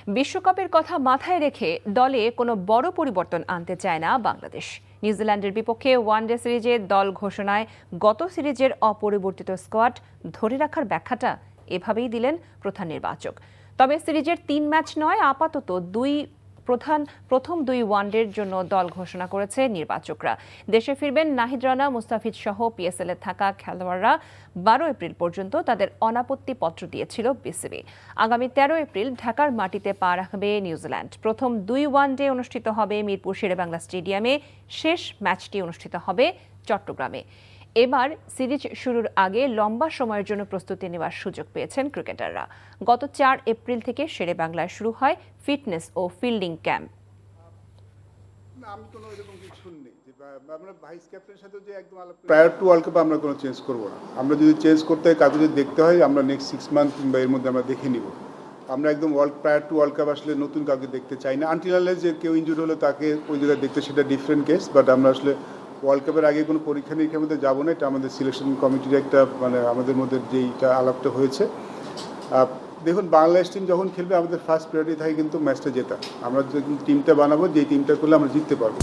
বিশ্বকাপের কথা মাথায় রেখে দলে কোনো বড় পরিবর্তন আনতে চায় না বাংলাদেশ। নিউজিল্যান্ডের বিপক্ষে ওয়ানডে সিরিজে দল ঘোষণায় গত সিরিজের অপরিবর্তিত স্কোয়াড ধরে রাখার ব্যাখ্যাটা এভাবেই দিলেন প্রধান নির্বাচক। তবে সিরিজের 3 ম্যাচ নয়, আপাতত প্রথম দুই ওয়ানডের জন্য দল ঘোষণা করেছে নির্বাচকরা। দেশে ফিরবেন নাহিদ রানা, মুস্তাফিজ সহ পিএসএল এ থাকা খেলোয়াড়রা। 12 এপ্রিল পর্যন্ত তাদের অনাপত্তি পত্র দিয়েছিল বিসিবি। আগামী 13 এপ্রিল ঢাকার মাটিতে পা রাখবে নিউজিল্যান্ড। প্রথম দুই ওয়ানডে অনুষ্ঠিত হবে মিরপুর শেরেবাংলা স্টেডিয়ামে, শেষ ম্যাচটি অনুষ্ঠিত হবে চট্টগ্রামে। এবার সিরিজ শুরুর আগে লম্বা সময়ের জন্য প্রস্তুতি নেওয়ার সুযোগ পেয়েছেন ক্রিকেটাররা। গত 4 এপ্রিল থেকে শেরেবাংলায় শুরু হয় ফিটনেস ও ফিল্ডিং ক্যাম্প। আমি কোনো এরকম কিছু নেই যে আমরা ভাইস ক্যাপ্টেনের সাথে যে একদম প্রায়র টু ওয়ার্ল্ড কাপে আমরা কোনো চেঞ্জ করবো না। আমরা যদি চেঞ্জ করতে হয়, কাউকে যদি দেখতে হয়, আমরা নেক্সট 6 মান্থ কিংবা এর মধ্যে আমরা দেখে নিব। আমরা একদম প্রায়র টু ওয়ার্ল্ড কাপ আসলে নতুন কাউকে দেখতে চাই না। আনটিল আনলেস যে কেউ ইনজুরি হলে তাকে ওই জায়গায় দেখতে, সেটা ডিফারেন্ট কেস। বাট আমরা আসলে ওয়ার্ল্ড কাপের আগে কোনো পরীক্ষা নিরীক্ষার মধ্যে যাবো না। এটা আমাদের সিলেকশন কমিটির একটা আমাদের মধ্যে যেইটা আলাপটা হয়েছে। দেখুন, বাংলাদেশ টিম যখন খেলবে আমাদের ফার্স্ট প্রায়োরিটি থাকে কিন্তু ম্যাচটা জেতা। আমরা যে টিমটা বানাবো, যেই টিমটা করলে আমরা জিততে পারবো।